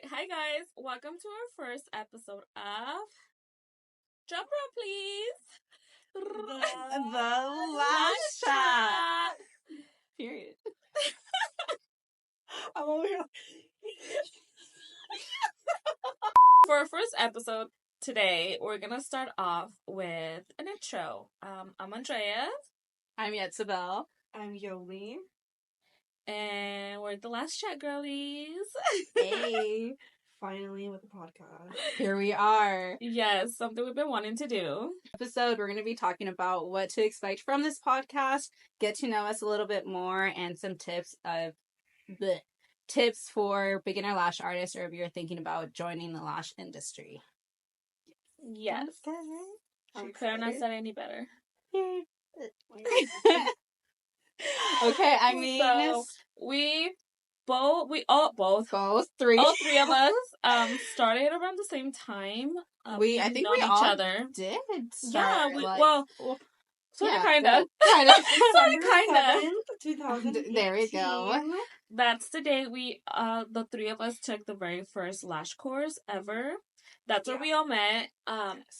Hi guys, welcome to our first episode of Drum Roll Please. The Lash Chat. Period. I'm over here. For our first episode today, we're gonna start off with an intro. I'm Andrea. I'm Yetzabel. I'm Yolie. And we're the Lash Chat girlies. Hey. Finally with the podcast. Here we are. Yes, something we've been wanting to do. Episode, we're going to be talking about what to expect from this podcast, get to know us a little bit more, and some tips for beginner lash artists, or if you're thinking about joining the lash industry. Yes. I could not said any better. Okay, I mean, so all three of us started around the same time. I think we each all other did yeah, start, sort of, yeah, kind of. Kind of. 2018. There we go. That's the day we, the three of us took the very first lash course ever. That's where we all met.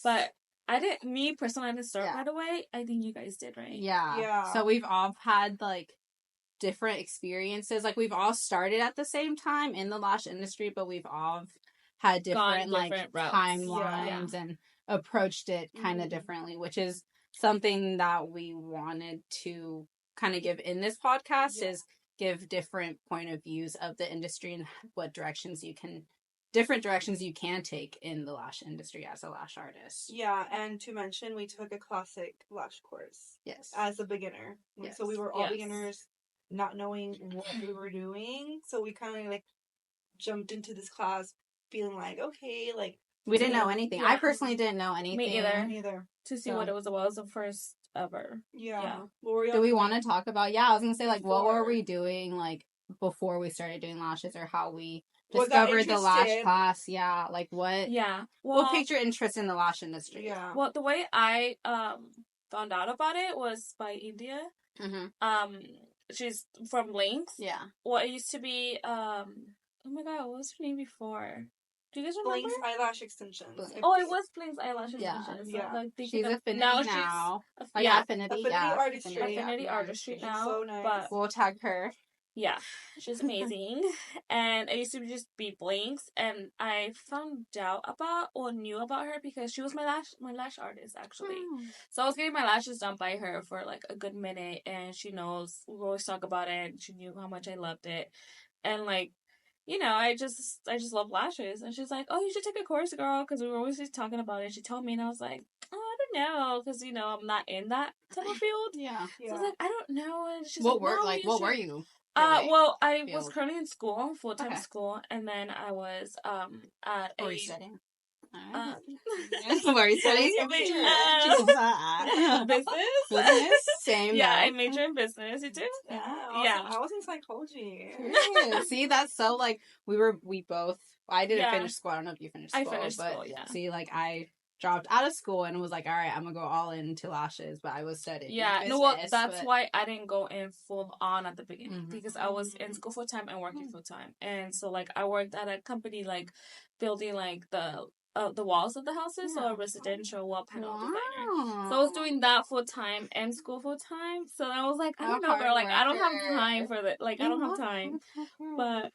But I didn't start right away. I think you guys did, right? Yeah. So we've all had, like, different experiences. Like, we've all started at the same time in the lash industry, but we've all had different routes. Timelines and approached it kind of differently, which is something that we wanted to kind of give in this podcast, is give different point of views of the industry and what different directions you can take in the lash industry as a lash artist. Yeah, and to mention, we took a classic lash course. Yes. As a beginner. Yes. So we were all beginners, not knowing what we were doing. So we kind of, like, jumped into this class feeling like, okay, like... We didn't know anything. Yeah. I personally didn't know anything. Me either. Neither. To see what it was. It was the first ever. Yeah. Do we want to talk about... Yeah, I was going to say, like, what were we doing, like, before we started doing lashes, or how we discovered the lash class? Yeah, like, what... Yeah. What piqued your interest in the lash industry? Yeah. Well, the way I found out about it was by India. Mm-hmm. She's from Blinks. Yeah. Well, it used to be, oh my god, what was her name before? Do you guys remember? Blinks eyelash extensions. Oh, it was Blinks eyelash extensions. Yeah. Like, she's Affinity now. Affinity Artistry. Affinity Artistry now. So nice. But we'll tag her. yeah, she's amazing. And I used to just be Blinks, and I knew about her because she was my lash artist, actually. So I was getting my lashes done by her for like a good minute, and she knows, we always talk about it, and she knew how much I loved it. And, like, you know, I just love lashes. And she's like, oh, you should take a course, girl, because we were always just talking about it. She told me, and I was like, oh, I don't know, because, you know, I'm not in that type of field. Yeah. So I was like, I don't know. And she's what like, what were you? Well, I was currently in school, full-time school, and then I was at What were you studying? What were you studying? Business? Same. Yeah, I majored in business. You too? Yeah. I was in psychology. See, that's so, like, we both, I didn't finish school. I don't know if you finished school. I finished school, See, like, I dropped out of school and was like, all right, I'm gonna go all into lashes, but I was studying business, that's why I didn't go in full on at the beginning, because I was in school full time and working full time. And so, like, I worked at a company, like, building, like, the walls of the houses, so a residential wall panel designer. So I was doing that full time and school full time. So I was like, I don't know, girl, like, I don't have time for that. Like, I don't have time. But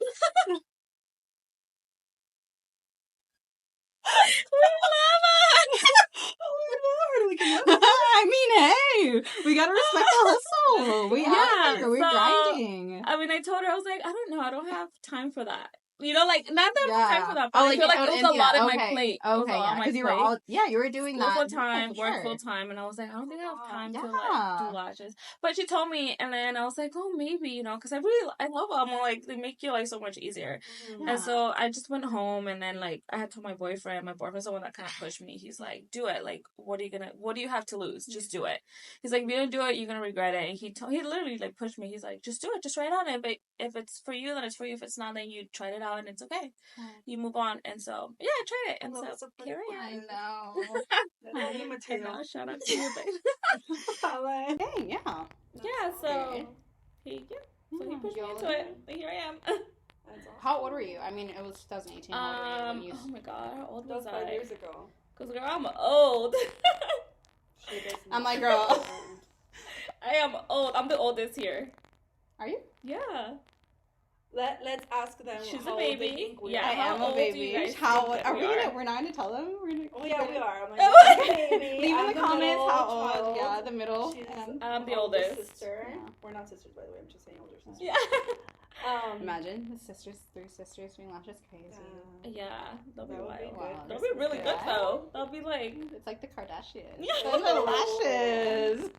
I mean, hey, we gotta respect the hustle. We're grinding. I mean, I told her, I was like, I don't know, I don't have time for that. You know, like, not that I don't have time for that, but I feel like it was a lot on my plate. Okay, because you were you were doing that full time, work full time, and I was like, I don't think I have time to, like, do lashes. But she told me, and then I was like, oh, maybe, you know, because I love them. Like, they make your life so much easier. And so I just went home, and then, like, I had told my boyfriend's the one that kind of pushed me. He's like, do it. Like, what do you have to lose? Just do it. He's like, if you don't do it, you're gonna regret it. And he literally, like, pushed me. He's like, just do it. Just try it out. And if it's for you, then it's for you. If it's not, then you tried it out, and it's okay. You move on. And so, yeah, I tried it. And so here I am. I know. Shout out to you, babe. Hey, yeah. Yeah, so he pushed me into it. And here I am. That's awesome. How old were you? I mean, it was 2018. How old were you when you... Oh my god, how old that was 5 years ago. Because, girl, I'm old. I'm like, girl. I am old. I'm the oldest here. Are you? Yeah. Let's ask them. She's how a baby. Yeah, I am a baby. How old are we? We're not gonna tell them. Oh yeah, we are. I'm like, baby. Leave in the comments middle how old. child. Yeah, the middle. I'm the oldest sister. Yeah. We're not sisters, by the way. I'm just saying older sisters. Yeah. Imagine the three sisters doing lashes. Crazy. Yeah, that'll be wild. Wow, That'll be really good though. That'll be like it's like the Kardashians. Yeah. The lashes.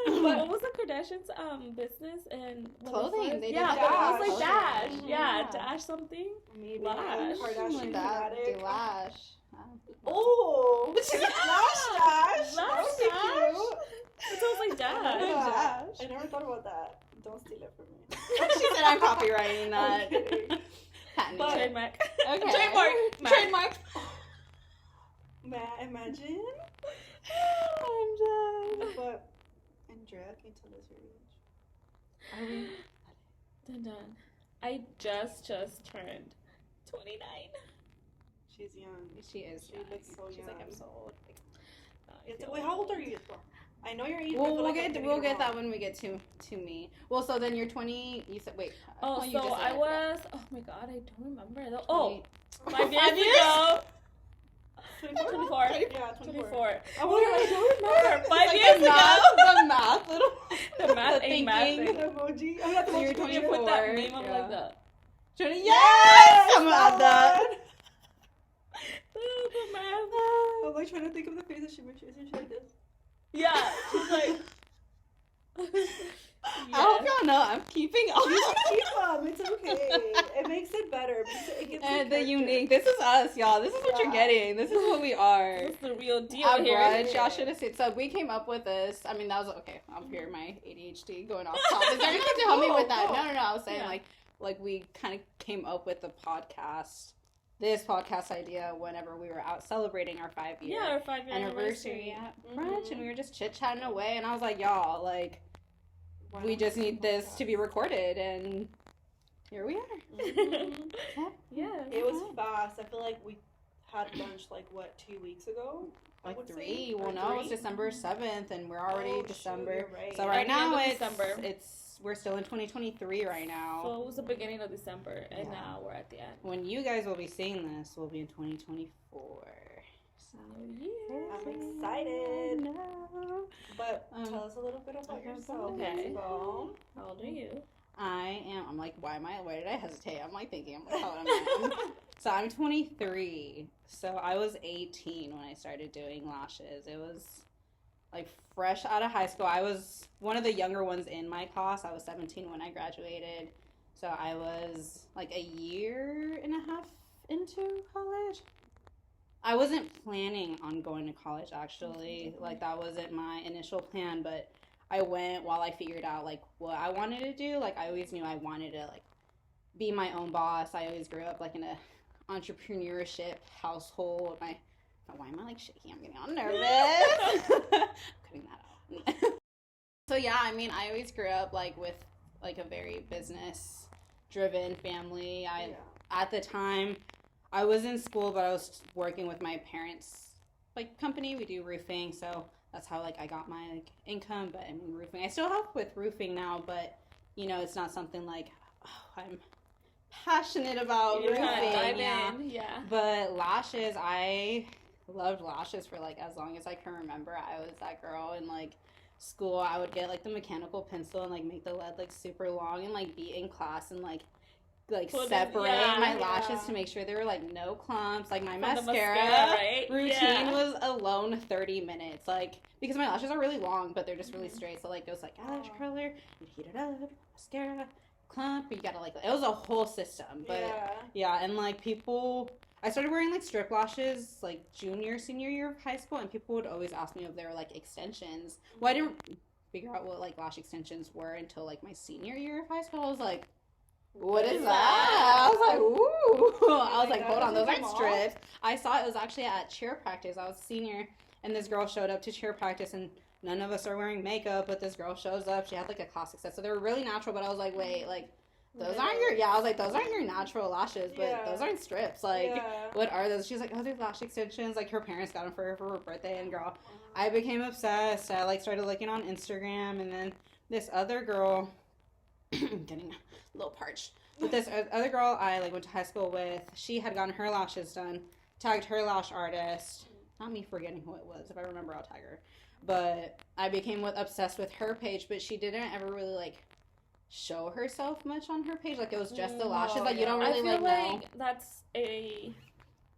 What was the Kardashians' business and clothing? They did it was like Dash. clothing. Yeah, Dash something. Maybe Lash. Kardashian that fanatic. do lash. Oh, Lash Dash. Lash That would be Dash. cute. It sounds like Dash. I never thought about that. Don't steal it from me. She said I'm copywriting that. But- Trademark. Okay. Trademark. Imagine. I'm done. But Andrea, can you tell us your age? Are we? Dun. I just turned 29. She's young. She is. She looks so She's young. like, I'm so old. Wait, how old are you? I know your age. Well, we'll get that when we get to me. Well, so then you're 20. You said wait. Oh, you so just said I it. was. Oh my god, I don't remember. Oh, 20. 5 years ago. 24? 24. Yeah, 24. Oh my god, I don't remember. 5 Like years the ago. math, little. The math the ain't thinking. mathing. Emoji. I'm not the So you're emoji. 24. You put that meme up Yeah. like that. 20. Yes! I'm at that. The math. I'm like trying to think of the face that she makes. Isn't she like this? Yeah, she's like. I hope y'all know I'm keeping on. Keep them. It's okay. It makes it better. It gives And it the character. unique. This is us, y'all. This is what you're getting. This is what we are. What's the real deal At here? brunch, y'all should have seen. So we came up with this. I mean, that was okay. I'm here, my ADHD going off topic. Is there anything to help me with that? No. I was saying like we kind of came up with the podcast. This podcast idea whenever we were out celebrating our 5-year Yeah, our 5-year anniversary at brunch, and we were just chit chatting away, and I was like, y'all, like, we just need this to be recorded, and here we are. Yeah. It was fast. I feel like we had lunch 2 weeks ago? Like 3. Well, no, it's December 7th, and we're already December. Shoot, right. So right At the now end of December. we're still in 2023 right now. So it was the beginning of December, and now we're at the end. When you guys will be seeing this, we'll be in 2024. So I'm excited. No. But tell us a little bit about yourself. Okay. How old are you? I'm like, why did I hesitate? I'm like thinking, I'm like, how old am I? So I'm 23. So I was 18 when I started doing lashes. It was like fresh out of high school. I was one of the younger ones in my class. I was 17 when I graduated. So I was like a year and a half into college. I wasn't planning on going to college, actually. Like, that wasn't my initial plan, but I went while I figured out, like, what I wanted to do. Like, I always knew I wanted to, like, be my own boss. I always grew up, like, in a entrepreneurship household. Why am I, like, shaking? I'm getting all nervous. Cutting that out. So, yeah, I mean, I always grew up, like, with, like, a very business-driven family. At the time, I was in school, but I was working with my parents' like company. We do roofing, so that's how like I got my like income. But I mean, roofing. I still help with roofing now, but you know, it's not something like I'm passionate about roofing. Yeah. But lashes, I loved lashes for like as long as I can remember. I was that girl in like school. I would get like the mechanical pencil and like make the lead like super long and like be in class and like separate my lashes to make sure there were like no clumps. Like my mascara routine was alone 30 minutes, like because my lashes are really long but they're just really straight, so like it was like eyelash curler, you heat it up, mascara, clump, you gotta like, it was a whole system. But and like people, I started wearing like strip lashes like senior year of high school, and people would always ask me if they were like extensions. Well, I didn't figure out what like lash extensions were until like my senior year of high school. I was like, what is that? I was like, ooh. I was like, hold on, those aren't strips. I saw it was actually at cheer practice. I was a senior, and this girl showed up to cheer practice, and none of us are wearing makeup, but this girl shows up. She had like a classic set, so they were really natural, but I was like, wait, like, those aren't your, I was like, those aren't your natural lashes, but those aren't strips. Like, what are those? She's like, oh, they're lash extensions. Like, her parents got them for her birthday, and girl, I became obsessed. I, like, started looking on Instagram, and then this other girl, I'm getting a little parched, but this other girl I, like, went to high school with, she had gotten her lashes done, tagged her lash artist, not me forgetting who it was. If I remember, I'll tag her. But I became obsessed with her page, but she didn't ever really, like, show herself much on her page. Like, it was just the lashes. Like, you don't really, I feel know. That's a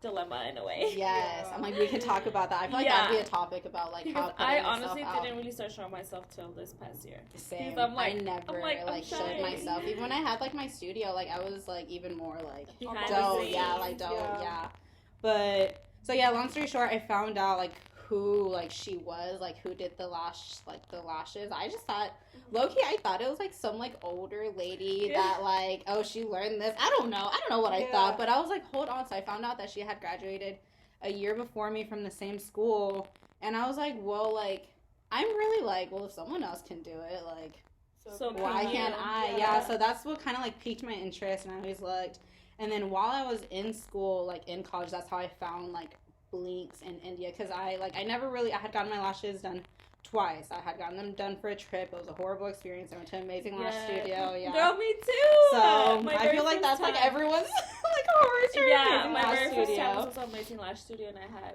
dilemma in a way. Yes. I'm like, we can talk about that. I feel like that'd be a topic about, like, because how I honestly didn't really start showing myself till this past year. Same. I never, showed myself. Even when I had, like, my studio, like, I was, like, even more, like, But, so, yeah, long story short, I found out, like, who, like, she was, like, who did the lashes. I just thought, low-key, I thought it was, like, some, like, older lady that, like, oh, she learned this. I don't know what I thought, but I was like, hold on. So I found out that she had graduated a year before me from the same school, and I was like, well, like, I'm really like, well, if someone else can do it, like, so why can't I? Yeah, so that's what kind of, like, piqued my interest, and I always looked. And then while I was in school, like, in college, that's how I found, like, Blinks in India, because I had gotten my lashes done twice. I had gotten them done for a trip. It was a horrible experience. I went to an amazing lash studio. Yeah, girl, me too. So I feel like that's like everyone's like horror story. Yeah, my very first time was an amazing lash studio, and I had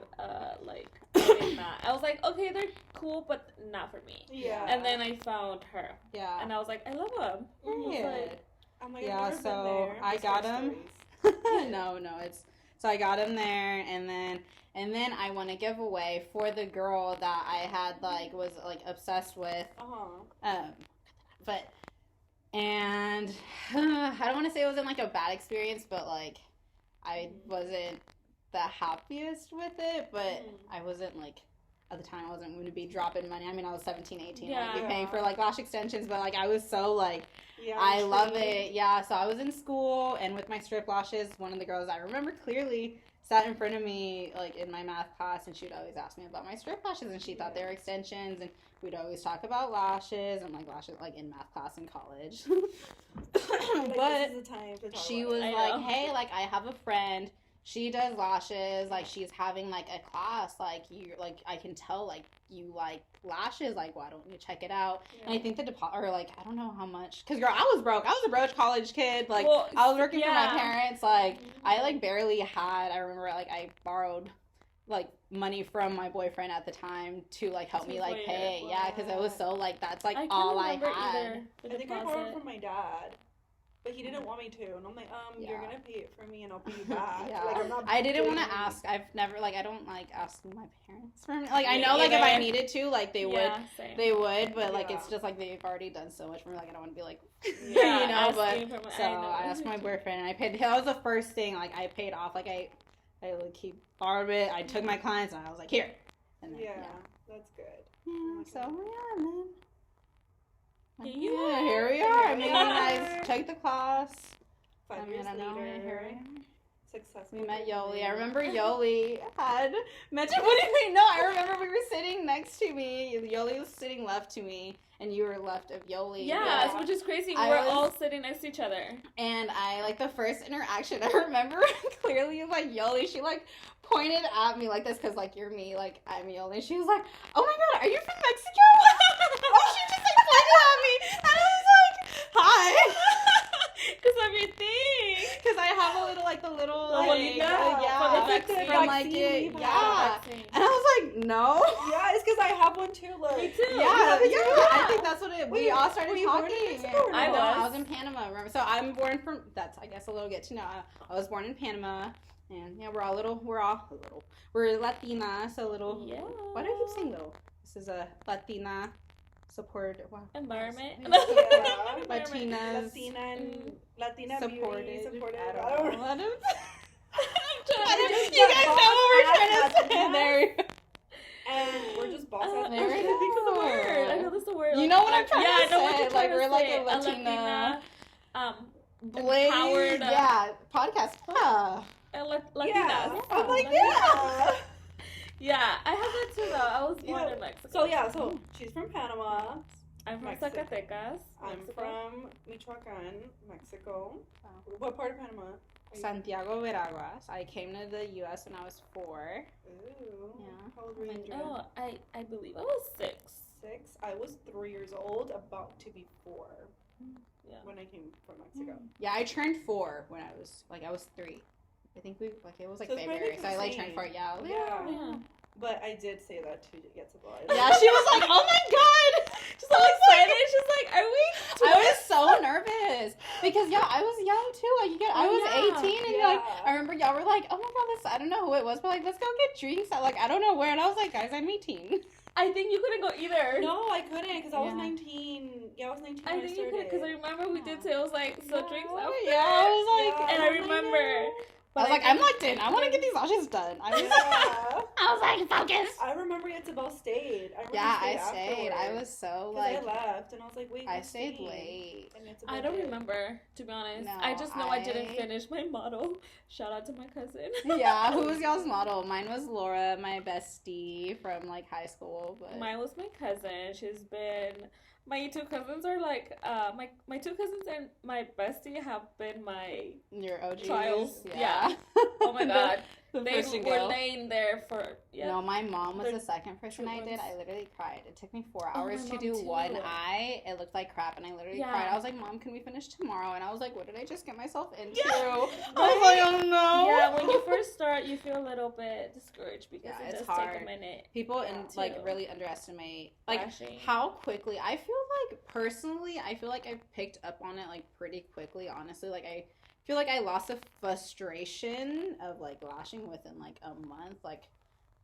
I was like, okay, they're cool, but not for me. Yeah. And then I found her. Yeah. And I was like, I love them. I'm like, yeah. So I got them. No, it's. So I got him there, and then I won a giveaway for the girl that I had, like, was, like, obsessed with. And I don't want to say it wasn't, like, a bad experience, but, like, I wasn't the happiest with it, but I wasn't, like, at the time I wasn't going to be dropping money. I mean, I was 17, 18, I'd be paying for, like, lash extensions, but, like, I was so, like, I love it. Yeah, so I was in school, and with my strip lashes, one of the girls I remember clearly sat in front of me, like, in my math class, and she would always ask me about my strip lashes, and she thought they were extensions, and we'd always talk about lashes, and, like, lashes, like, in math class in college. But she was like, hey, like, I have a friend, she does lashes, like, she's having, like, a class, like, you, like, I can tell, like, you like lashes, like, why don't you check it out? And I think the or, like, I don't know how much, because, girl, I was broke. I was a broke college kid, like, I was working for my parents, like, I, like, barely had, I remember, like, I borrowed, like, money from my boyfriend at the time to, like, help me, like, pay, because it was so, like, that's, like, all I had. I think I borrowed from my dad. But he didn't want me to, and I'm like, you're gonna pay it for me, and I'll pay you back. Like, I'm not I didn't want to ask. I've never, like, I don't like asking my parents for me. Like, I know, like, if I needed to, like, they would, but like, it's just like they've already done so much for me. Like, I don't want to be like, you know. But so I asked my boyfriend, and I paid. That was the first thing, like, I paid off. Like, I like, he borrowed it. I took my clients, and I was like, here. And then, that's good. Yeah. So man. Yeah, here we are. I mean, I took the class. 5 years later, successful. We met Yolie. I remember Yolie had mentioned. What do you mean? No, I remember we were sitting next to me. Yolie was sitting left to me, and you were left of Yolie. Yeah, which is crazy. We're all sitting next to each other. And I, like, the first interaction, I remember clearly, like, Yolie, she, like, pointed at me like this, because, like, you're me, like, I'm Yolie. She was like, oh my god, are you from Mexico? Oh, she just, like, pointed at me, and I was like, hi. Because of your thing. Because I have a little, like, the little, like, from, like, it, and I was like, no. Yeah, it's because I have one too, look. Me too. Yeah, I think that's what it, we all started talking. I was in Panama, remember? So I'm born from, that's, I guess, a little get to know. I was born in Panama, and, yeah, we're Latina, so little, why do I keep saying though? This is a Latina supported environment. Latina supported. I don't know. You guys know what we're trying to say there. And we're just boss ass. I think of the word. I know that's the word. You know what I'm trying to say? Like, we're like a Latina empowered. Podcast. Latina. I'm like, yeah. Yeah, I have that too though. I was born in Mexico. So she's from Panama. I'm from Zacatecas. I'm from Michoacan, Mexico. Oh. What part of Panama? Santiago, Veraguas. I came to the U.S. when I was 4. Ooh. Yeah. How old were you, Andrea? Oh, I believe I was 6. 6? I was 3 years old, about to be 4. Yeah. When I came from Mexico. Yeah, I turned 4 when I was 3. I think it was February, so I turned 4. Yeah. But I did say that to Yetzabel. Yeah, she was like, "Oh my god!" She's so excited. She's like, "Are we?" I was so nervous because I was young too. Like I was 18, and I remember y'all were like, "Oh my god, I don't know who it was, but like, let's go get drinks at I don't know where." And I was like, "Guys, I'm 18." I think you couldn't go either. No, I couldn't because I was 19. Yeah, I was 19. I think you could because I remember we did say it was like drinks after. Yeah, I was like, and I remember. I was like, I'm locked in. I want to get these lashes done. I was like, focus. I remember Yetzabel stayed. I stayed. I was so I left and I was like, wait. I stayed late. I don't remember, to be honest. No, I just know I didn't finish my model. Shout out to my cousin. Yeah, who was y'all's model? Mine was Laura, my bestie from high school. But mine was my cousin. She's been. My 2 cousins are my 2 cousins and my bestie have been your OGs. Trials. Yeah. Oh my god. They were laying there for. Yeah. No, my mom was the second person I did. I literally cried. It took me 4 hours to do one eye. It looked like crap, and I literally cried. I was like, "Mom, can we finish tomorrow?" And I was like, "What did I just get myself into?" Yeah. I was like, "Oh no." Yeah, when you first start, you feel a little bit discouraged because it does hard. take a minute. People really underestimate how quickly. I feel like personally, I picked up on it pretty quickly. Honestly, I feel like I lost the frustration of lashing within a month.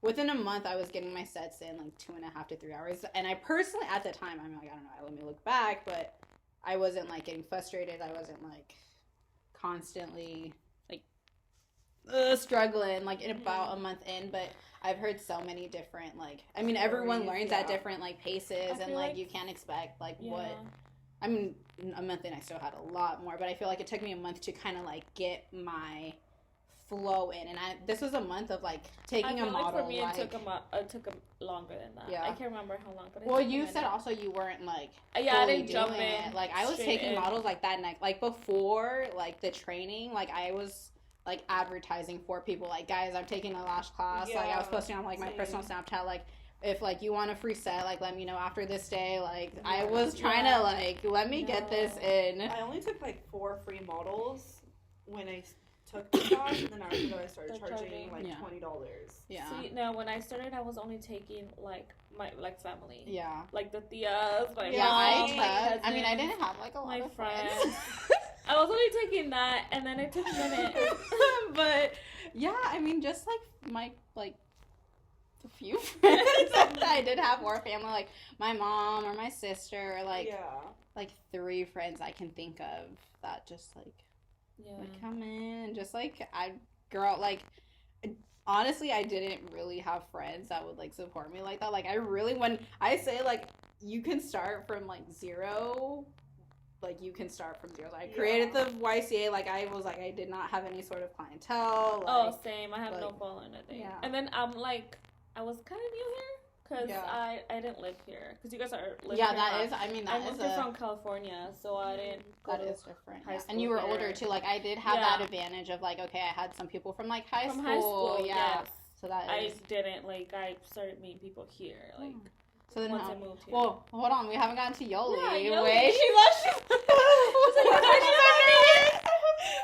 Within a month, I was getting my sets in 2.5 to 3 hours. And I personally, at the time, I'm I don't know, let me look back, but I wasn't getting frustrated. I wasn't constantly struggling in about a month in. But I've heard so many different everyone learns at different paces, and you can't expect what. I mean, a month in, I still had a lot more, but I feel like it took me a month to kind of get my flow in, and this was a month of taking a model. For me, it took longer than that. Yeah, I can't remember how long, but you said also you weren't I didn't jump in. I was taking models that night, before the training, I was advertising for people, guys, I'm taking a lash class. I was posting on my personal Snapchat, if you want a free set, let me know after this day. I was trying to let me get this in. I only took 4 free models when I took the class, and then after that I started charging $20. Yeah. See, no, when I started, I was only taking my family. Yeah. The tias, my mom, my cousin. I mean, I didn't have a lot of friends. I was only taking that, and then it took a minute. But yeah, I mean, just my a few friends that I did have, or family, my mom or my sister, or 3 friends I can think of that just would come in, just honestly, I didn't really have friends that would support me like that. I really, when I say you can start from 0, you can start from 0. I created the YCA. I did not have any sort of clientele. Same. I have no following a thing. Yeah. And then I was kind of new here because I didn't live here, because you guys are living here. I moved here from California, so I didn't go to different. High school and you were older too. I did have that advantage of okay, I had some people from high school. High school, yeah. Yes. So that I didn't I started meeting people here So then once I moved here. Well, hold on, we haven't gotten to Yolie. Yeah, Wait,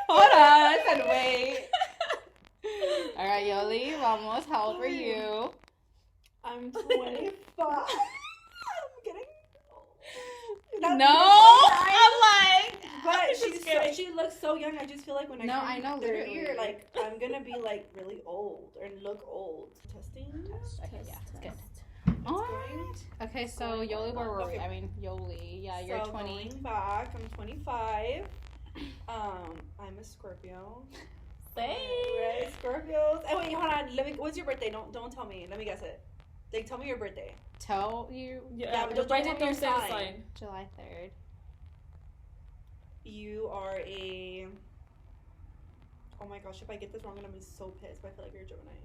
hold on, I said wait. All right, Yolie, vamos. How old were you? I'm 25. I'm getting old. But she looks so young. I just feel when I know literally. Year, I'm gonna be really old or look old. Testing. Okay, yeah, it's good. All right. Okay, so Yolie, where were we? I mean, Yolie. Yeah, you're 20. Going back, I'm 25. I'm a Scorpio. Same. Right, Scorpios. Oh wait, hold on. What's your birthday? Don't tell me. Let me guess it. Tell me your birthday. Tell you? Yeah, but don't tell me your sign. July 3rd. You are a... Oh my gosh, if I get this wrong, I'm going to be so pissed, but I feel like you're a Gemini.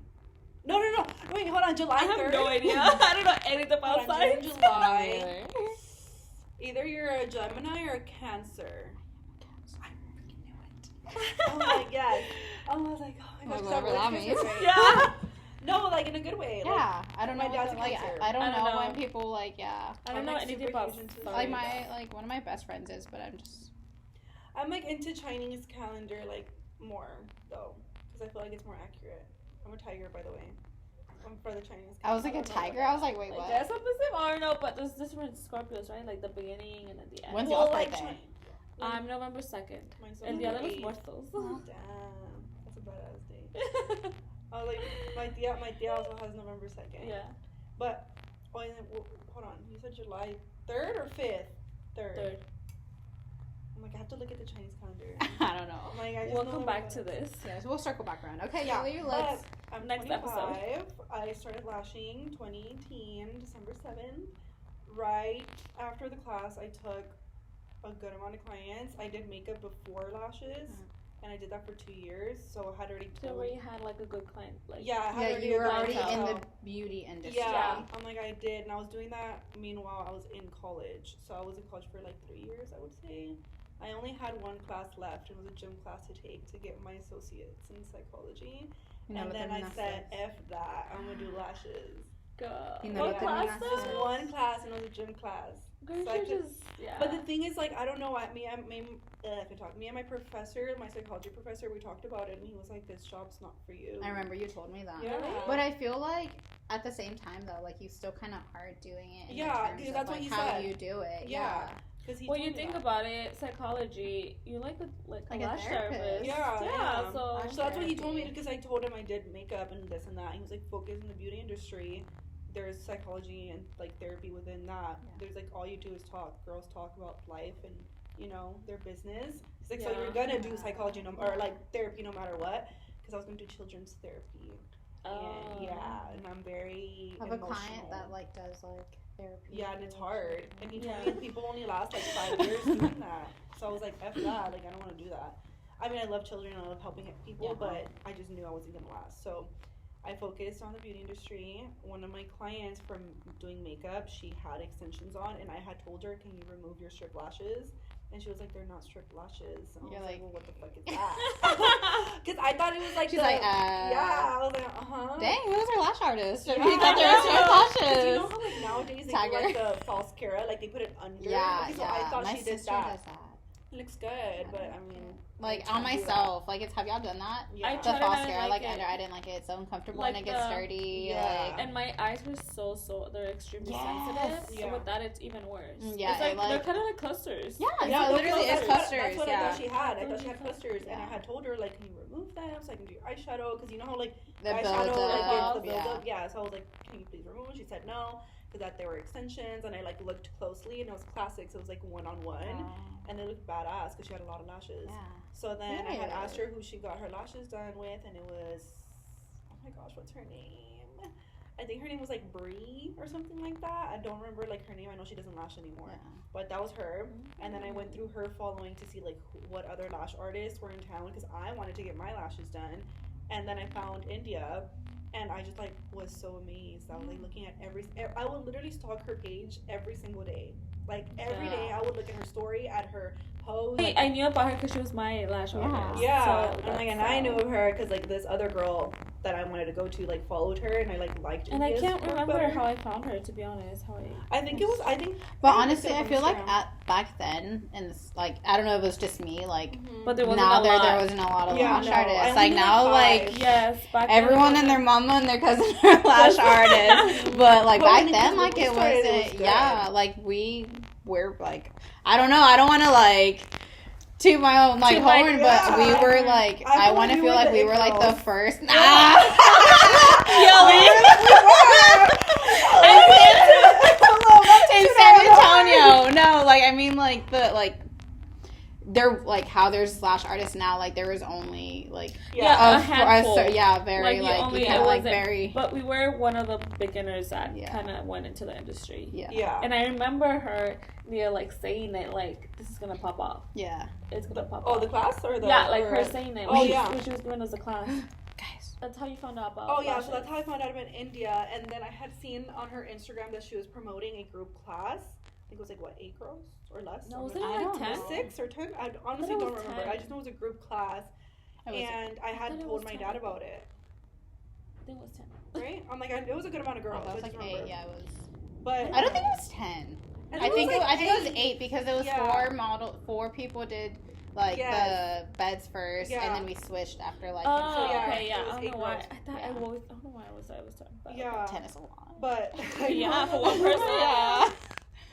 No. Wait, hold on. July 3rd? I have no idea. I don't know anything about signs. July. Either you're a Gemini or a Cancer. I freaking knew it. I'm like, yes. I was like, oh my gosh, whatever that means. Yeah. No, like in a good way. Yeah, like, I don't know. My dad's like, Cancer. I don't know when people like, yeah. I don't know anything about like one of my best friends is, but I'm like into Chinese calendar like more though, because I feel like it's more accurate. I'm a tiger, by the way. I'm for the Chinese calendar. I was like a tiger. I was like, wait, what? That's something same. I don't know, but there's different Scorpios, right? Like the beginning and then the end. When's your birthday? I'm November 2nd. And the other was Muertos. Oh, damn. That's a badass day. I was like, my tia also has November 2nd. Yeah. But, hold on. You said July 3rd or 5th? 3rd. I'm like, I have to look at the Chinese calendar. I don't know. I'm like, we'll come back to this. Yeah, so we'll circle back around. Okay, yeah. let's. I'm next 25. episode. I started lashing 2018, December 7th. Right after the class, I took a good amount of clients. I did makeup before lashes. And I did that for 2 years, so I had already. So where you had like a good client, like you were already in the beauty industry. Yeah, I'm like I did, and I was doing that. Meanwhile, I was in college, so I was in college for like 3 years, I would say. I only had one class left, and it was a gym class to take to get my associates in psychology. And then I said, "F that, I'm gonna do lashes." Go. What class? Just one class, and it was a gym class. Girl, so yeah. But the thing is, like, I don't know. Me and my professor, my psychology professor, we talked about it, and he was like, "This job's not for you." I remember you told me that. Yeah. But I feel like at the same time, though, like you still kind of are doing it. Yeah, because that's what he said. How you do it. Yeah. Well, you think about it, psychology, you like a lash therapist. Yeah. So that's what he told me, because I told him I did makeup and this and that. He was like, focus in the beauty industry. There's psychology and like therapy within that. Yeah. There's like all you do is talk. Girls talk about life and their business. He's like, so you're gonna do psychology or like therapy no matter what. Because I was gonna do children's therapy. And I'm very. I have a client that like does like therapy. Yeah, and it's hard. And he told me people only last like 5 years doing that. So I was like, F that. Like I don't want to do that. I mean, I love children and I love helping people, but I just knew I wasn't gonna last. So I focused on the beauty industry. One of my clients from doing makeup, she had extensions on, and I had told her, "Can you remove your strip lashes?" And she was like, "They're not strip lashes." And I was like, "Well, what the fuck is that?" Because I thought it was like she's like, yeah. I was like, dang, who's her lash artist? Yeah. You thought they were strip lashes. You know how like nowadays they do like the false cara, like they put it under. Yeah, so I thought my she did sister that. does that. It looks good, but I mean, like on myself, like have y'all done that? Yeah. The false cara, like under, I didn't like it. It's so uncomfortable and it gets sturdy. Yeah. And my eyes were so they're extremely sensitive. Yeah. So with that, it's even worse. Yeah, it's like they're kind of like clusters. Yeah, literally, it's clusters. That's what I thought she had. I thought she had clusters, and I had told her like, "Can you remove them so I can do your eyeshadow?" Because you know how like the eyeshadow like the build up. Yeah. So I was like, "Can you please remove them?" She said no. That there were extensions, and I like looked closely, and it was classic, so it was like 1-on-1, and they looked badass because she had a lot of lashes. Yeah. So then I had asked her who she got her lashes done with, and it was, oh my gosh, what's her name? I think her name was like Bree or something like that. I don't remember like her name. I know she doesn't lash anymore, but that was her. And then I went through her following to see like what other lash artists were in town because I wanted to get my lashes done, and then I found India. And I just, like, was so amazed. I was, like, looking at I would literally stalk her page every single day. Like, every day I would look at her story, at her post. Like, I knew about her because she was my lash artist. Yeah. So and I knew of her because, like, this other girl that I wanted to go to, like, followed her. And I, like, liked And I can't remember how I found her, to be honest. But honestly, I feel like back then, and like, I don't know if it was just me, like, but there wasn't there wasn't a lot of lash artists. Like, now, like, everyone and their mama and their cousin are lash artists. But, like, back then, like, it wasn't, like, we're, like, I don't know, I don't want to, like, toot my own, like, horn, but we were, like, I want to feel like we were, like, the first. In San Antonio. No, like, I mean, like, they're, like, how there's lash artists now, like, there was only, like, a handful. Very, very. But we were one of the beginners that kind of went into the industry. Yeah. And I remember her, like, saying it, like, this is going to pop off. Yeah. It's going to pop off. Oh, the class or the... Yeah, like, her saying it. When she was giving us a class. Guys. That's how you found out about lashes. So that's how I found out about India. And then I had seen on her Instagram that she was promoting a group class think it was like, what, 8 girls or less? No, was it like 10? 6 or 10? I honestly don't remember. 10. I just know it was a group class. And I had told my dad about it. I think it was 10. Right? I'm like, it was a good amount of girls. It was like 8, yeah, it was. But I don't think it was 10. I think it was 8 because it was 4 people did like the beds first, and then we switched after like. Oh, okay, yeah. I don't know why. I don't know why I was 10. But yeah, 10 is a lot. But yeah, for one person. Yeah.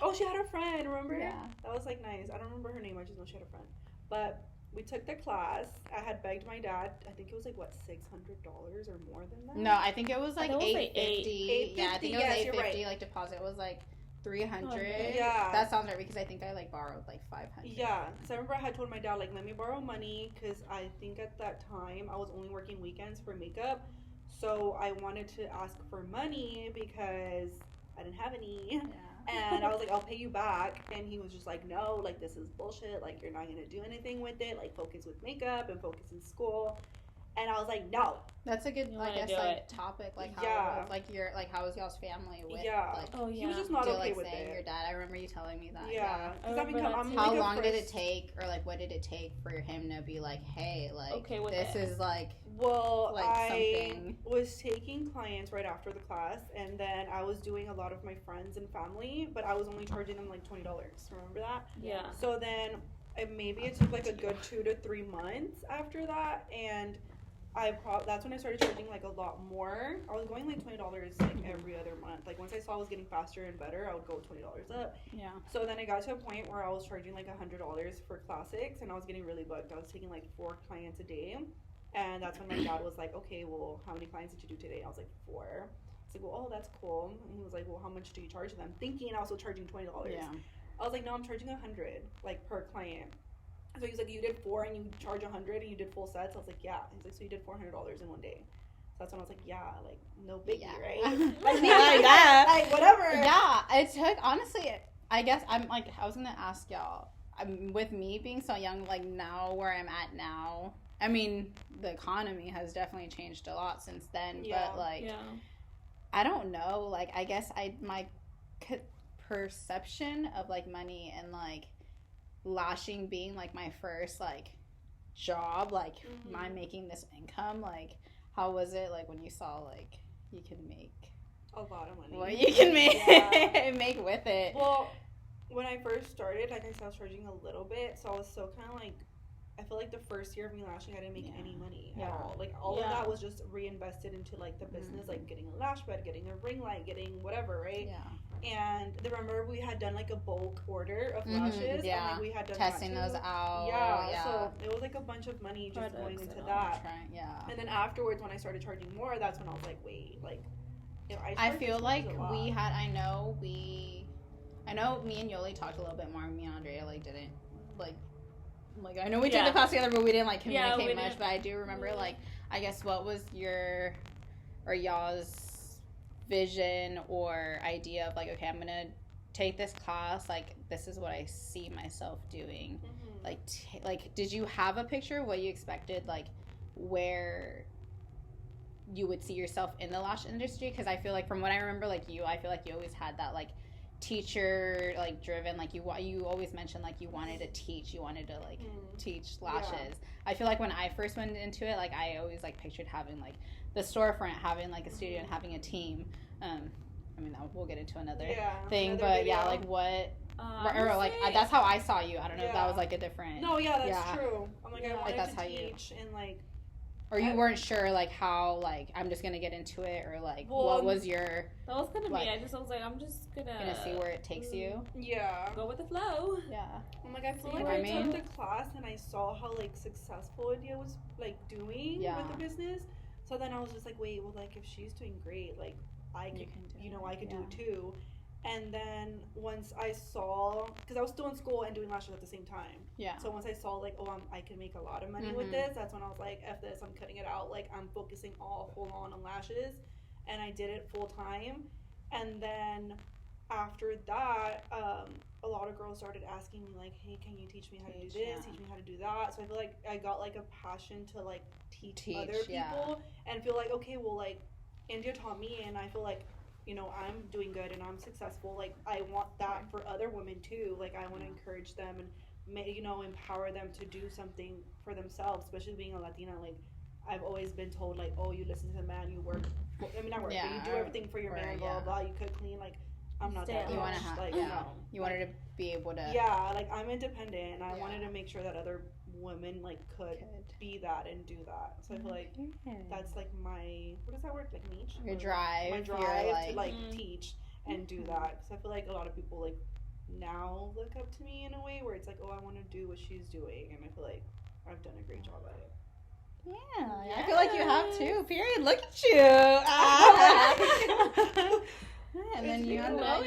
Oh, she had a friend. Remember? Yeah. That was like nice. I don't remember her name. I just know she had a friend. But we took the class. I had begged my dad. I think it was like, what, $600 or more than that? No, I think it was like $850. Yeah, I think it was $850. Right. Like deposit was like $300. Yeah, that sounds right because I think I like borrowed like $500. Yeah, so I remember I had told my dad like, let me borrow money because I think at that time I was only working weekends for makeup, so I wanted to ask for money because I didn't have any. Yeah. And I was like, I'll pay you back. And he was just like, no, like, this is bullshit. Like, you're not going to do anything with it. Like, focus with makeup and focus in school. And I was like, no. That's a good, I guess, like, topic. Like, how, like, how was y'all's family with, like, he was just not okay with it. Your dad, I remember you telling me that. Yeah. How long did it take, or, like, what did it take for him to be like, hey, like, okay with this is, like, well, I was taking clients right after the class, and then I was doing a lot of my friends and family, but I was only charging them, like, $20. Remember that? Yeah. So then, maybe it took, like, a good 2 to 3 months after that, and that's when I started charging like a lot more. I was going like $20 like every other month. Like once I saw I was getting faster and better, I would go $20 up. Yeah. So then I got to a point where I was charging like $100 for classics, and I was getting really booked. I was taking like 4 clients a day, and that's when my dad was like, "Okay, well, how many clients did you do today?" I was like, 4. I was like, "Well, oh, that's cool." And he was like, "Well, how much do you charge them?" Thinking I was still charging $20. Yeah. I was like, "No, I'm charging $100 like per client." So he's like, you did 4 and you charge $100 and you did full sets. I was like, yeah. He's like, so you did $400 in one day. So that's when I was like, yeah, like no biggie, right? Like yeah, whatever. Yeah, it took honestly. I guess I was gonna ask y'all. With me being so young, like now where I'm at now. I mean, the economy has definitely changed a lot since then. Yeah, but like, I don't know. Like, I guess my perception of like money and like lashing being like my first like job, like my making this income, like how was it like when you saw like you can make a lot of money, what you can make make with it? Well, when I first started, like I said, I was charging a little bit, so I was so kind of like, I feel like the first year of me lashing, I didn't make any money at all. Like all of that was just reinvested into like the business, like getting a lash bed, getting a ring light, getting whatever, right? Yeah. And remember we had done like a bulk order of lashes. Yeah. And, like, we had done testing those out. Yeah. So it was like a bunch of money just going into that. Yeah. And then afterwards, when I started charging more, that's when I was like, wait, like, if I feel like we had. I know me and Yolie talked a little bit more. Me and Andrea like didn't like. Like I know we took the class together, but we didn't like communicate much. But I do remember like I guess what was your or y'all's vision or idea of like, okay, I'm gonna take this class, like this is what I see myself doing. Like did you have a picture of what you expected, like where you would see yourself in the lash industry? Because I feel like from what I remember, like I feel like you always had that like teacher like driven, like you always mentioned like you wanted to teach, you wanted to like teach lashes. I feel like when I first went into it, like I always like pictured having like the storefront, having like a studio and having a team. I mean we'll get into another thing, but video. Like what or like that's how I saw you. I don't know if that was like a different. No, that's true. I'm like I wanted like, to teach and like. Or you weren't sure, like, how, like, I'm just going to get into it, or, like, what was your... That was kind of me. I was like, I'm just going to see where it takes you. Yeah. Go with the flow. Yeah. I'm like, I feel like I took the class and I saw how, like, successful India was, like, doing with the business. So then I was just like, wait, well, like, if she's doing great, like, I could, I could do it too. And then once I saw, because I was still in school and doing lashes at the same time. Yeah. So once I saw, like, I can make a lot of money with this, that's when I was like, F this, I'm cutting it out. Like, I'm focusing all full on lashes. And I did it full time. And then after that, a lot of girls started asking me, like, hey, can you teach me how to do this? Teach me how to do that. So I feel like I got, like, a passion to, like, teach other people. And feel like, okay, well, like, India taught me, and I feel like you know, I'm doing good and I'm successful, like, I want that for other women too. Like, I want to encourage them and, you know, empower them to do something for themselves, especially being a Latina. Like, I've always been told, like, oh, you listen to the man, you work, I mean, not work, but you do everything for your man, blah, blah, you cook, clean, like, I'm not that. You want to have, like, you wanted to be able to. Yeah, like, I'm independent, and I wanted to make sure that other women, like, could be that and do that. So I feel like that's, like, my, what is that word, like, niche? Your drive. My drive to, like, teach and do that. So I feel like a lot of people, like, now look up to me in a way where it's like, oh, I want to do what she's doing, and I feel like I've done a great job at it. Yeah, I feel like you have too. Period. Look at you. And then you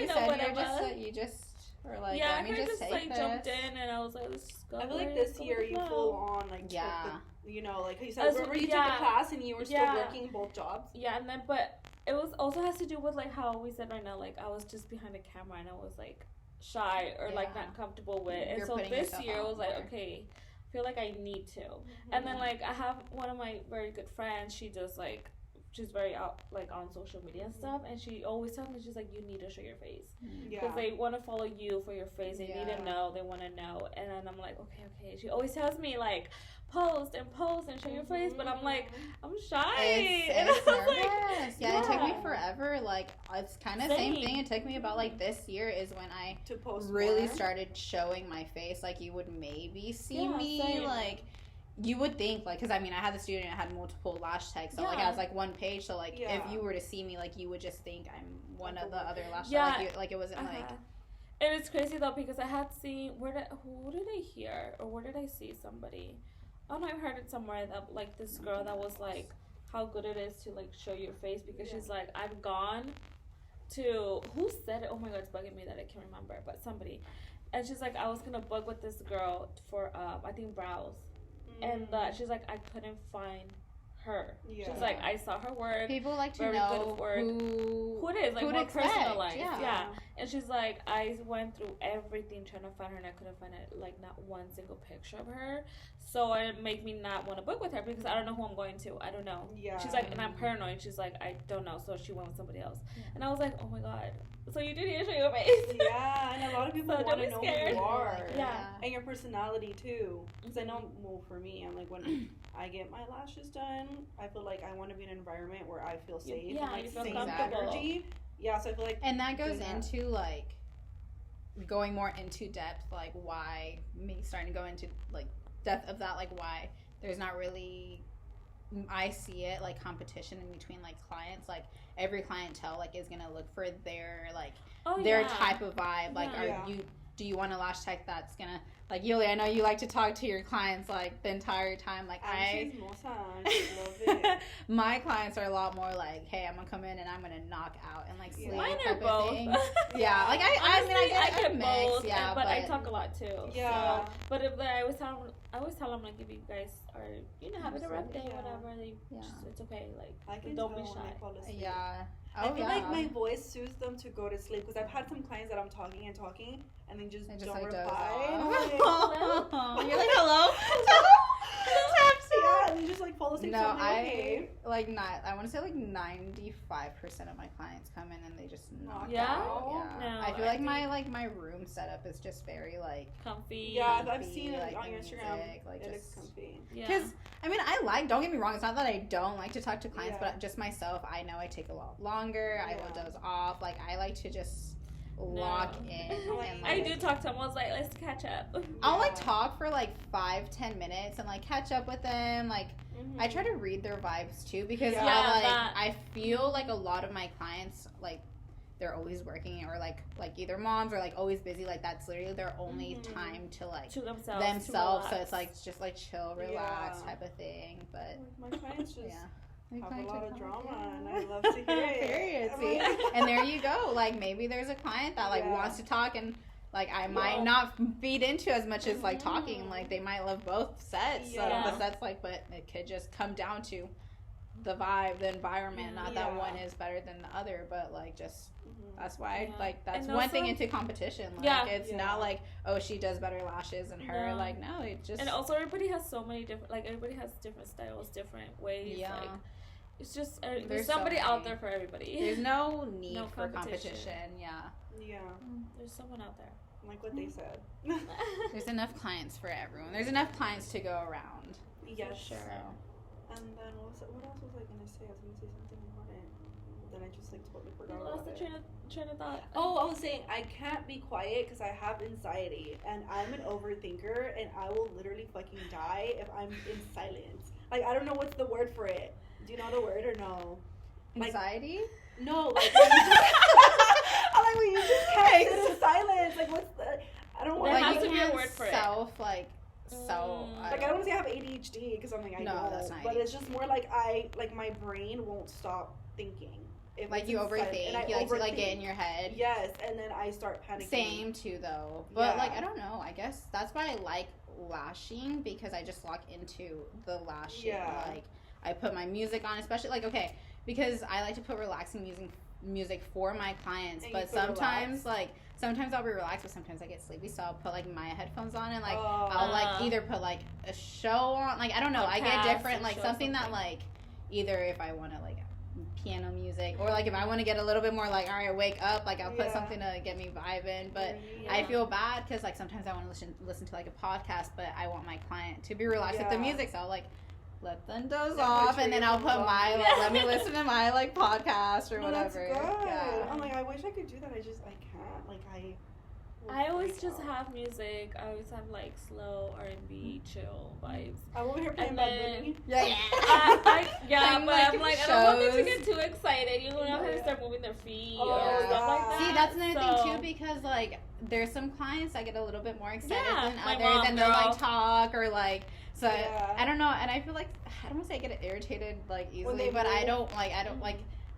said you just were like, let me just take like this. Jumped in and I was like, let's go. I feel like this year you full on like took the, you know, like you said, remember you took a class and you were still working both jobs. Yeah, and then but it was also has to do with like how we said right now, like I was just behind the camera and I was like shy or like not comfortable with. And so this year it was like, okay, I feel like I need to. And then like I have one of my very good friends, she does like, she's very out like on social media and stuff, and she always tells me, she's like, you need to show your face because they want to follow you for your face. They need to know, they want to know. And then I'm like, okay. She always tells me like post and show your face, but I'm like, I'm shy. It's nervous. Like, it took me forever. Like it's kind of same thing. It took me about like this year is when I really started showing my face. Like you would maybe see me like. You would think, like, because, I mean, I had the student, I had multiple lash techs, so, like, I was, like, one page, so, like, if you were to see me, like, you would just think I'm one of the other lash techs, like, it wasn't, like... And it's crazy, though, because I had seen, who did I hear, or where did I see somebody? I don't know, I heard it somewhere, that, like, this girl that was, like, how good it is to, like, show your face, because she's, like, I've gone to, who said it? Oh, my God, it's bugging me that I can't remember, but somebody. And she's, like, I was gonna book with this girl for, I think, brows. And she's like, I couldn't find her. She's like, I saw her work. People like to know who it is, like more personalized. Yeah. And she's like, I went through everything trying to find her, and I couldn't find it, like not one single picture of her. So it made me not want to book with her because I don't know who I'm going to. I don't know. Yeah. She's like, and I'm paranoid. She's like, I don't know. So she went with somebody else. Yeah. And I was like, oh my God. So you do need to show your face. Yeah, and a lot of people want to know who you are. Yeah. And your personality too. Because I know, well, for me, I'm like, when I get my lashes done, I feel like I want to be in an environment where I feel safe. Yeah, and, like, you feel comfortable. Energy. Yeah, so I feel like... And that goes into, like, going more into depth, like, why me starting to go into, like, depth of that, like, why there's not really... I see it like competition in between like clients. Like every clientele like is gonna look for their like their type of vibe. Like do you want a lash tech that's gonna like Yolie? I know you like to talk to your clients like the entire time. Like I love it. My clients are a lot more like, hey, I'm gonna come in and I'm gonna knock out and like sleep type of thing. Yeah, like I get both. Mix, yeah, but I talk a lot too. Yeah, so, but if I always tell them like if you guys are having a rough day, whatever, it's okay. Like don't be shy. Yeah. I feel like my voice soothes them to go to sleep because I've had some clients that I'm talking and they just don't like reply. You're like, hello? Yeah, and they just like fall asleep. No, I want to say like 95% of my clients come in and they just knock out. Yeah. No, I feel like my room setup is just very like comfy. Yeah, I've seen it like, on your Instagram. Like it looks comfy. Because I mean, don't get me wrong. It's not that I don't like to talk to clients, but just myself, I know I take a lot longer. I will doze off. Like I like to just lock in. And, I do talk to them. I was like, let's catch up. I'll like talk for like 5-10 minutes and like catch up with them. Like I try to read their vibes too because I feel like a lot of my clients like they're always working or like either moms or like always busy. Like that's literally their only time to like to themselves. So it's like just like chill, relax type of thing. But my clients just have a lot of drama and I love to hear it. Period. See? And there you go. Like maybe there's a client that like wants to talk and like I might not feed into as much as like talking. Like they might love both sets. So the sets like, but it could just come down to the vibe, the environment. Not that one is better than the other, but like just that's why like that's one thing into competition. Like it's not like, oh, she does better lashes than her. Like no, it just and also everybody has so many different everybody has different styles, different ways. Yeah. Like it's just there's somebody out there for everybody. There's no need for competition. Yeah. There's someone out there. Like what they said. There's enough clients for everyone. There's enough clients to go around. Yes. For sure. So. And then what else was I gonna say? I was gonna say something important. Then I just like totally forgot. You lost the train of thought. Oh, I was saying I can't be quiet because I have anxiety and I'm an overthinker and I will literally fucking die if I'm in silence. Like I don't know what's the word for it. Do you know the word or no? Anxiety? Like, no, like when you just can't sit in silence. Like what's the? I don't want. There has to be a word for it. Like I don't want to say I have ADHD because I'm like I know, that's not but ADHD. it's just more like my brain won't stop thinking. If like you overthink, you like to like get in your head. Yes, and then I start panicking. Same too though, but like I don't know. I guess that's why I like lashing because I just lock into the lashing. Yeah. Like I put my music on, especially like because I like to put relaxing music for my clients, and but sometimes sometimes I'll be relaxed, but sometimes I get sleepy, so I'll put like my headphones on and like I'll like either put like a show on, like I don't know, I get different like something that like either if I want to like piano music or like if I want to get a little bit more like all right wake up, like I'll put something to get me vibing, but I feel bad because like sometimes I want to listen to like a podcast, but I want my client to be relaxed with the music, so I'll like let them doze off and then I'll put my like let me listen to my like podcast or whatever. That's good. Yeah. I'm like I wish I could do that. I can't. Like I always just have music. I always have like slow R&B chill vibes. I'm over here playing Bad Bunny. But I'm like I don't want them to get too excited. You don't have to start moving their feet or stuff like that. See, that's another thing too because like there's some clients that get a little bit more excited than others and they'll like talk or like so I don't know, and I feel like I don't want to say I get irritated like easily, but I don't like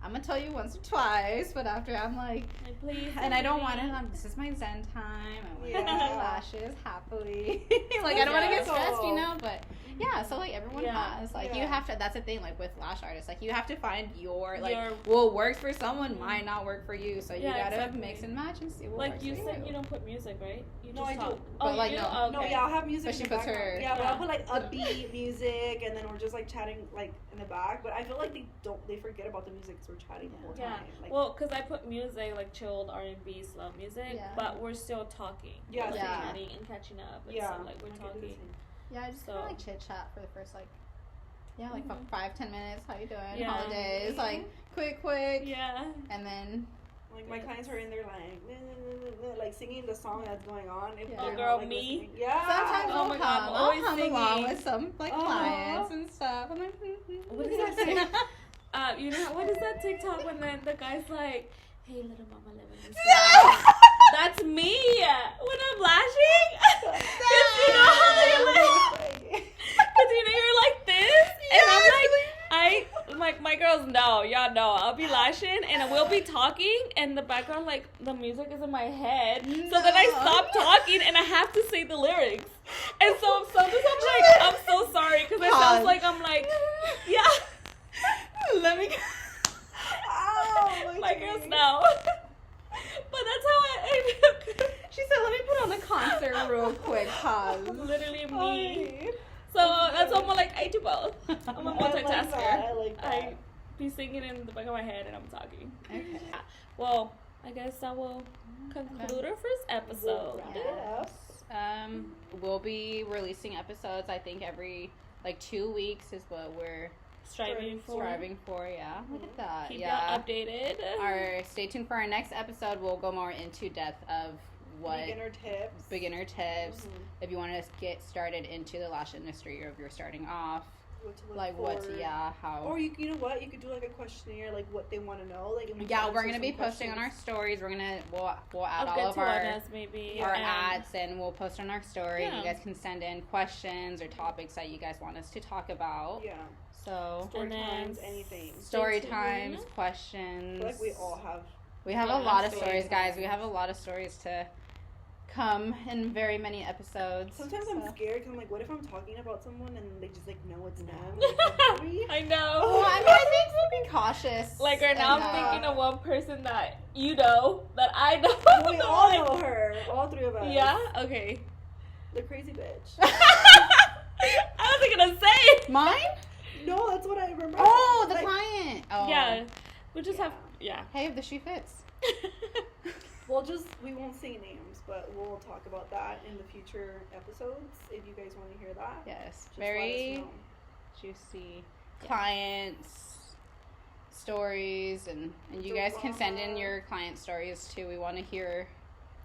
I'm gonna tell you once or twice, but after I'm like please, and I don't want to. This is my zen time. I want to my lashes happily. Like I don't want to get stressed, you know. But yeah, so like everyone has like you have to. That's the thing. Like with lash artists, like you have to find your what works for someone might not work for you. So you gotta mix and match and see what works for you. Like you said, you don't put music, right? You no, just I do. But like no, I'll have music. But she puts her. Yeah, but I'll put like upbeat music, and then we're just like chatting like in the back. But I feel like they forget about the music because we're chatting the whole time. Like, well, because I put music like chilled R&B, slow music, but we're still talking. Yeah, like, chatting and catching up. And so, like we're talking. Yeah, I just kind of like chit chat for the first like 5-10 minutes. How you doing? Holidays, like quick. Yeah. And then. Like my clients are in there like singing the song that's going on. If oh girl, like, me? Listening. Yeah. Sometimes I'll hum along with some like clients and stuff. I'm like, what is that say? You know what is that TikTok when the guy's like, hey little mama, let me That's me when I'm lashing. Cause you know how you're like this, and I'm like my girls know, y'all know, I'll be lashing and we'll be talking in the background, like the music is in my head, so then I stop talking and I have to say the lyrics, and so sometimes I'm like, I'm so sorry because it sounds like I'm like, yeah. Let me. Oh, my girls know. But that's how I she said, let me put on the concert real quick. Pause. Literally me. So that's why I'm like, I do both. I'm a multitasker. I like that. I be singing in the back of my head and I'm talking. Okay. Well, I guess that will conclude our first episode. Yes. We'll be releasing episodes, I think, every 2 weeks is what we're striving for. Yeah. Look at that. Keep y'all updated. Stay tuned for our next episode. We'll go more into depth of what beginner tips. Mm-hmm. If you want to get started into the lash industry, or if you're starting off, how. Or you know what, you could do like a questionnaire, like what they want to know. Like we're gonna be posting on our stories. We'll add all of our ads, and we'll post on our story. You guys can send in questions or topics that you guys want us to talk about. Yeah. So story times, anything. Story times, questions. I feel like we all have. We have a lot of stories, guys. We have a lot of stories to come in very many episodes. Sometimes I'm scared because I'm like, what if I'm talking about someone and they just like know it's them? I know. Well, I think we'll be cautious. Like right now, I'm thinking of one person that you know, that I know. We all know her. All three of us. Yeah. Okay. The crazy bitch. I wasn't gonna say mine. No, that's what I remember. Oh, the client. Oh. Yeah. We'll just have, Hey, if the shoe fits. We won't say names, but we'll talk about that in the future episodes if you guys want to hear that. Yes. Just very juicy clients, stories, and you guys can send in your client stories too. We want to hear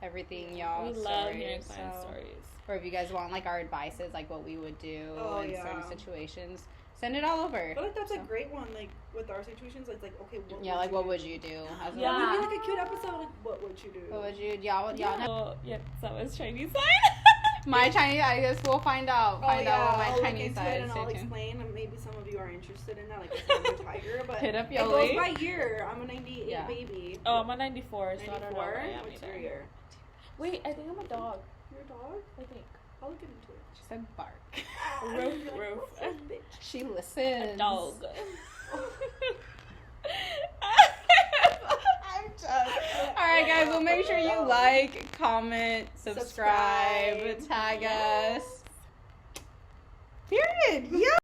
everything, y'all. We love hearing client stories. Or if you guys want like our advices, like what we would do in certain situations, send it all over. I feel like that's a great one. Like with our situations, it's like okay, what would you do? Maybe like a cute episode. Like what would you do? What would you? Y'all know. So it's Chinese side. My Chinese, I guess we'll find out. Find out what my Chinese side is. And I'll explain. And maybe some of you are interested in that. Like a tiger, but hit up Yolie. It goes by year. I'm a 98 baby. Oh, I'm a 94. 94. So I don't know. What's your year? Wait, I think I'm a dog. You're a dog? I think. I'll look into it. She said bark. Roof. She listens. A dog. I'm just. Alright, guys, we'll make sure you like, comment, subscribe. Tag us. Period. Yeah.